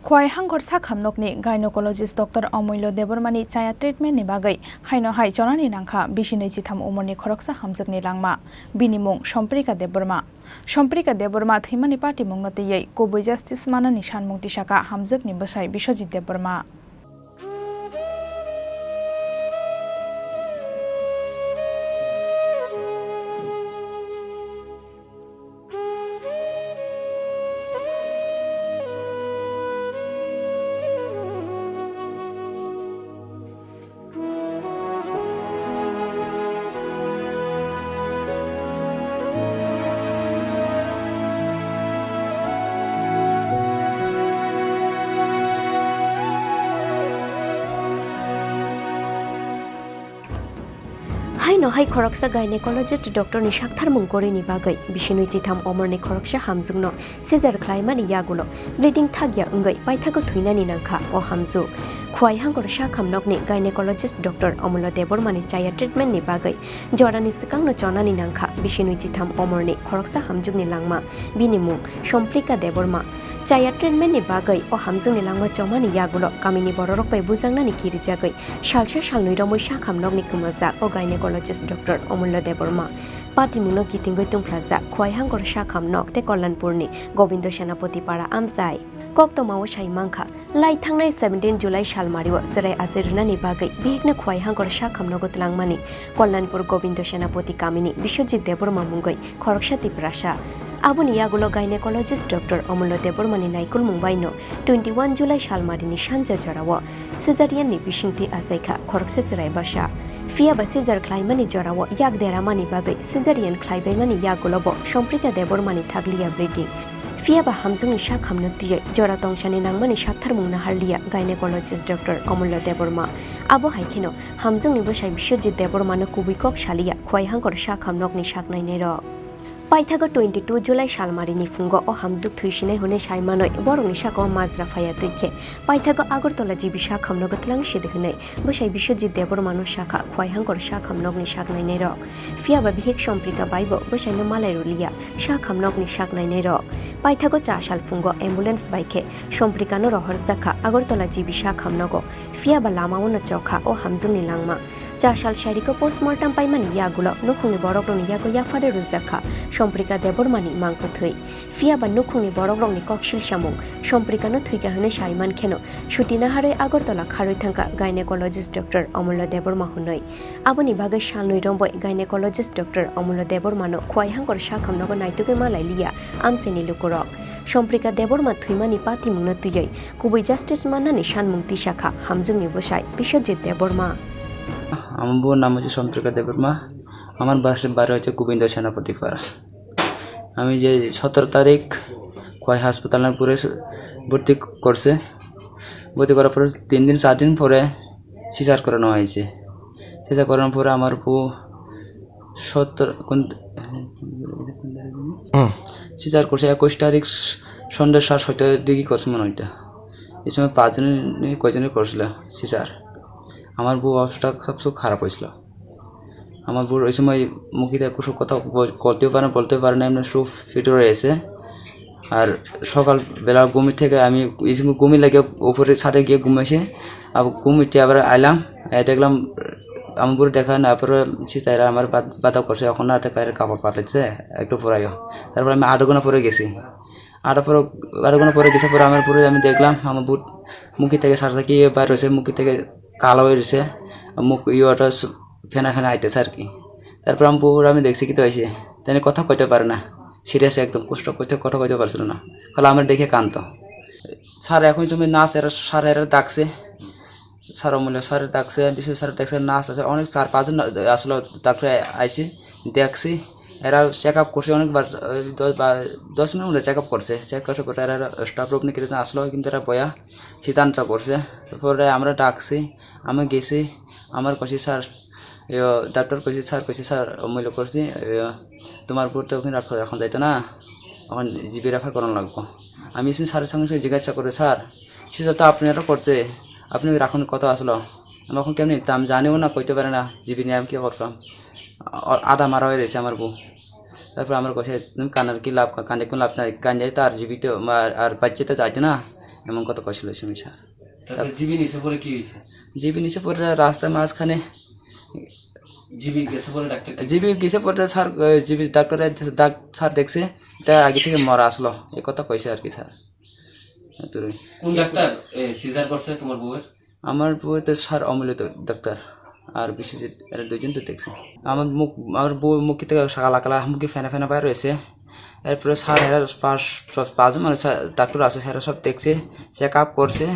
Khwai hangkor sakhamnokni gynecologist Dr. Amulya Debbarmani Chaya treatment ni bagai haino hai chonani nangkha bisinei chitham Omarni khoroksa Hamjwk ni langma binimung Samprika Debbarma. Samprika Debbarma thimani party mungnatiyei kubui justice manani sanmung tisaka Hamjwk ni bwsai Biswajit Debbarma. Haino hai khoroksa gynecologist Dr. ni sakthar mungkori ni bagai bisinui chitham Omarni khoroksa Hamjwk no seizure khlaimani yagulo bleeding thagya ungai paithago thuinani nangkha o Hamjwk khwai hangkor sakhamnokni gynecologist Dr. Amulya Debbarmani Chaya treatment ni bagai jorani sikangno chonani nangkha bisinui chitham Omarni khoroksa Hamjwk ni langma binimung Samprika Debbarma Chaya treatment ni bagai o Hamjwk ni langma chomani yagulo kamini bororok bai bujangnani kirijagai salsa salnui romoi sakhamnokni kumajak o gynecologist Dr. Amulya Debbarma Patimuno kitingoi tungplajak khwai hangkor sakhamnok te Kollanpurni Gobindo Senapati para amjai Koktomao saimangkha lai thangnai 17 July salmariwo serai asirunani bagai bihikna khwai hangkor sakhamnogo tlangmani Kollanpur Gobindo Senapati kamini Biswajit Debbarma mungoi khoroksa Tripura Aboni yagulo gynecologist Dr. Amulya Debbarmani naikul mungbaino 21 July salmarini sanja jorawo cesarean ni bisingti asaikha khoroksa cherai basa Fiaba seizure khlaimani jorawo yak deramani bagai cesarean khlaibaimani yagulobo Samprika Debbarmani thaglia bleeding Fiaba Hamjwk ni sakhamno tiye jora tongshani nangmani sakthar mungna harlia gynecologist Dr. Amulya Debbarma abo haikeno Hamjwk ni bwsai Biswajit Debbarma no kubikok salia khwai hangkor sakhamnokni saknainai ro Paithago 22 July salmarini fungo o Hamjwk thuisinai hune saimanoi borongni sako majra phaya tuike Paithago Agartala jibi sakhamnogo tlang sidhunai bwsai Biswajit Debbarma no sakha khwai hangkor sakhamnokni saknainai ro Fiaba bihik Samprika baibo bwsai no malai rolia sakhamnokni saknainai ro Paithago chasal fungo ambulance baike Samprika no rohor sakha Agartala jibi sakhamnogo Fiaba lamao no chokha o Hamjwk ni langma chasal shariko postmortem paimani yagulo nukhungi borokroni yago yafare rujakha Samprika Debbarmani mangko thui Fiaba nukhungi borokroni koksil samung Samprika no thuika hune saiman kheno sutina hare Agartala kharoi thangka gynecologist Dr. Amulya Debbarma hunoi aboni bagai salnui romboi gynecologist Dr. Amulya Debbarma no khwai hangkor sakhamnogo naituke malai lia amseni lukorok Samprika Debbarma thuimani pati mungna tuyei kubui justice manani sanmung tisakha Hamjwk ni bwsai Biswajit Debbarma আমার নাম হচ্ছে সন্ত্রিকা দেববর্মা আমার বাড়ি হচ্ছে গোবিন্দ সেনাপতি পাড়া আমি যে 17 তারিখ খোয়াই হাসপাতালে পুরে ভর্তি করছে ভর্তি করার পর 3 দিন 4 দিন পরে সিজার করানো হয়েছে সিজার করানোর পরে আমার বউ 17 সিজার করছে 21 তারিখ সন্ধ্যা 7:30 দিকে করছে মনে হয় এই সময় 5 জন কয়জনের করছিল সিজার আমার বউ অবস্থা সবচেয়ে খারাপ হয়েছিল আমার বউর ওই সময় মুখিতে কিছু কথা বলতে পারে না এমনি সুপ ফিটে রয়েছে আর সকালবেলা ঘুমি থেকে আমি ঘুমি লাগে উপরে ছাদে গিয়ে ঘুমিয়েছি আবার ঘুমিতে আবার আইলাম দেখলাম আমার বউর দেখা না পরে সিস্টাররা আমার বাধা করছে এখন না থেকে কাপড় পাঠাচ্ছে একটু পরাইও তারপর আমি 8 ঘন্টা পরে গেছি 8 ঘন্টা পরে গেছে পরে আমার পরে আমি দেখলাম আমার বউ মুখি থেকে সারা কি বাইরে হয়েছে মুখি থেকে কালো হয়ে রয়েছে মুখ ইয়েটা ফেনা ফেনা আইতেছে আর কি তারপর আমি দেখছি কি তো হয়েছে তাই কথা কইতে পারে না সিরিয়াস একদম কষ্ট করতে কথা কইতে পারছিল না খালি আমার দেখে কান্ত স্যার এখন তুমি নাচ এরা স্যার এরা ডাকছে স্যার অমূল্য স্যার ডাকছে বিশেষ স্যার ডাকছে নাচ আছে অনেক 4-5 জন আসলে তারপরে আইসি দেখছি এরা চেক আপ করছে অনেকবার 10 মিনিট চেক আপ করছে চেক করার পরে এরা স্টাফ রূপ নিয়ে আসলো কিন্তু এরা বয়া সিদ্ধান্ত করছে তারপরে আমরা ডাকছি আমি গেছি আমার কাছে স্যার ডাক্তার কইছি স্যার অমূল্য করছি তোমার উপর তো ওখানে এখন যাইতো না এখন জিবি রেফার করানো লাগবো আমি স্যারের সঙ্গে জিজ্ঞাসা করে স্যার সেটা তো আপনারা করছে আপনি রাখুন কত আসলো আমি এখন কেমনি তা আমি জানিও না কইতে পারে না জিবি নিয়ে আমি কী করতাম আধা মারা হয়ে রয়েছে আমার বউ তারপর আমার কাছে তুমি কানের কি লাভ কানে কোন লাভ নাই কান যাই তো আর জীবিত আর বাচ্চাতে যাইতে না এমন কথা কইছিল সুমি স্যার। তারপরে জিবি নিচে পড়ে কি হয়েছে? জিবি নিচে পড়ে রাস্তার মাঝখানে জিবি গেছে পরে ডাক্তার জিবি গেছে পড়ে স্যার, জিবি ডাক্তার স্যার দেখছে এটা আগে থেকে মরা আসলো, এই কথা কইছে আর কি স্যার। কোন ডাক্তার সিজার করছে তোমার বউয়ের? আমার বউ তো স্যার অমূল্য ডাক্তার আর বিশ্বজিৎ, এরা দুজন তো দেখছে। আমার বউ মুখ থেকে কালা কালা মুখে ফেনা ফেনা বাইর রয়েছে। এরপরে স্যার এরা পাঁচজন মানে ডাক্তার আছে, স্যার সব দেখছে, চেক আপ করছে।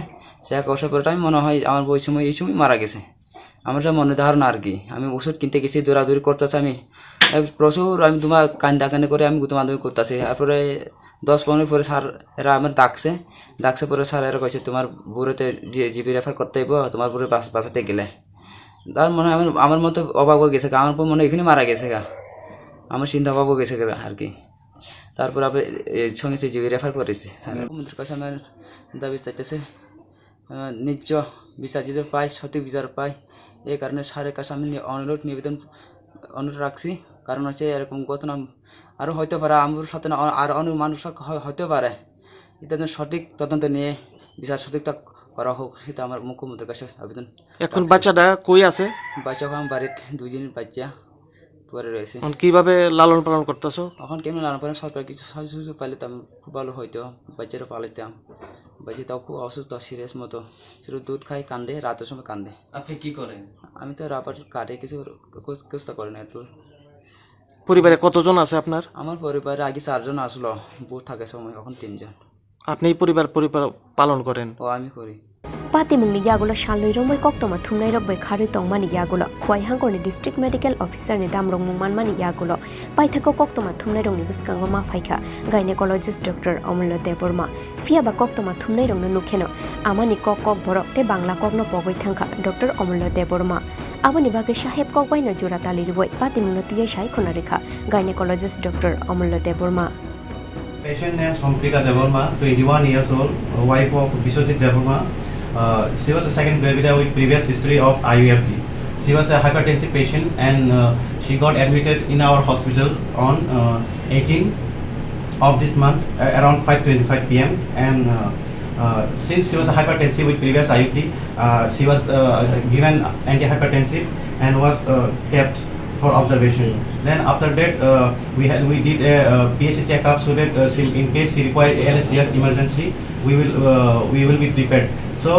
চেক আপ পরে আমি মনে হয় আমার বই সময় এই সময় মারা গেছে, আমার যা মনে ধারণা আর কি। আমি ওষুধ কিনতে গেছি, দৌড়াদৌড়ি করতেছি, আমি প্রচুর আমি তোমার কান্দা করে আমি গুতমাদুমি করতেছি। তারপরে 10-15 মিনিট পরে স্যার এরা আমার ডাকছে পরে স্যার এরা কইছে তোমার বুড়োতে জিবি রেফার করতে হইব, তোমার বুড়ো বাঁচাতে গেলে। তার মনে হয় আমার মতো অবাক হয়ে গেছে, আমার মনে হয় এখানে মারা গেছে গা, আমার চিন্তা অবাক হয়ে গেছে আর কি। তারপর আপনি সঙ্গে সে জিবি রেফার করেছি। স্যারের কাছে আমার দাবি চাইতেছে নিজ বিচার যদি পাই, সঠিক বিচার পাই, এই কারণে স্যারের কাছে আমি অনুরোধ রাখছি। কারণ হচ্ছে এরকম ঘটনা আরও হইতে পারে, আমার সাথে আর অনেক মানুষ হইতে পারে। এটা সঠিক তদন্ত নিয়ে বিচার সঠিকটা করা হোক, সেটা আমার মুখ্যমন্ত্রীর কাছে আবেদন। এখন বাচ্চাটা কই আছে? বাচ্চা আমার বাড়িতে 2 দিন বাচ্চা পরে রয়েছে। কিভাবে লালন পালন করতেছো? এখন কেমন লালন পালন সরকার কিছু সুযোগ পাইতাম খুব ভালো হইতো, বাচ্চারা পালাইতাম। বাচ্চা তাও খুব অসুস্থ, সিরিয়াস মতো, শুধু দুধ খাই, কান্দে, রাতের সময় কান্দে। আপনি কি করেন? আমি তো রাবার কাটে কিছু চেষ্টা করি না একটু। পরিবারে কতজন আছে আপনার? আমার পরিবারে আগে 4 জন আসলো, বউ থাকে সময়, এখন 3 জন। আপনি পরিবার পালন করেন? ও আমি করি। Patimungni yagulo shaloi romoi koktoma thumnai rokbai khari tongmani yagulo khwai hangkorni district medical officer ni damrong mungmanmani yagulo paithako koktoma thumnai rongni biskango ma phaikha gynecologist Dr. Amulya Debbarma fiaba koktoma thumnai rongno nukheno amani kok borok te bangla kokno pogoi thangkha Dr. Amulya Debbarma aboni bagai saheb kokbai no jura taliriboi patimungno tiyai sai khona rekha gynecologist Dr. Amulya Debbarma. Patient name Samprika Debbarma, 21 years old, wife of Biswajit Debbarma. She was a second gravida with previous history of IUFG. She was a hypertensive patient and she got admitted in our hospital on 18 of this month around 5:25 p.m. and since she was a hypertensive with previous IUFG, she was given antihypertensive and was kept for observation. Then after that we did a PSC checkup so that in case she required ALSCS emergency, we will be prepared. So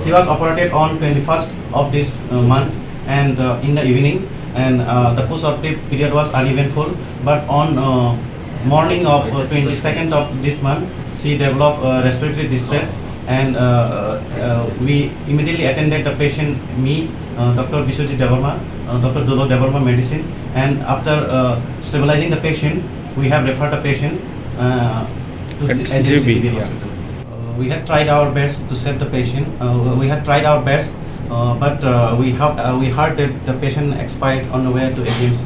she was operated on 21st of this month and in the evening, and the post-operative period was uneventful, but on morning of 22nd of this month she developed respiratory distress, and we immediately attended the patient, me, Dr. Biswajit Debbarma, Dr. Debbarma medicine, and after stabilizing the patient we have referred the patient to SGB hospital. We have tried our best to save the patient. We have tried our best, but we heard that the patient expired on the way to AGMC,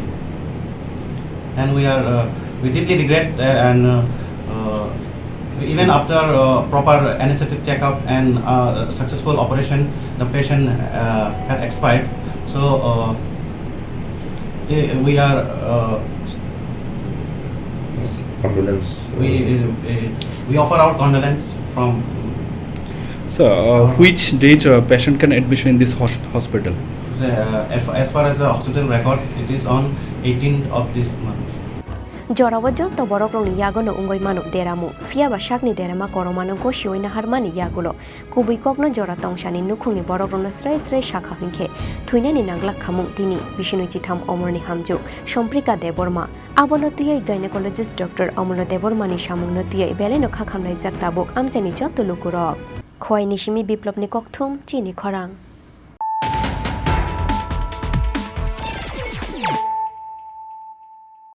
and we deeply regret and even after proper anesthetic checkup and successful operation, the patient had expired. So we are condolence. We offer our condolence from. So, which date patient can admission in this hospital? As far as the hospital record, it is on 18th of this month. Jorawajo to borokrongni yagono ungoi manuk deramu fiaba shakni derama koromano ko shioina harmani yagulo kubui kokno jora tongshani nukhungni borokrongno srai shakha hinkhe thuinani nanglak khamung tini bishinoi chitham Omarni Hamjwk Samprika Debbarma abono tiyai gynecologist Dr. Amulya Debbarma ni samungno tiyai beleno khakhamnai jak tabuk amchani jotto lukurok khoi nishimi biplopni kokthum Chini Khorang.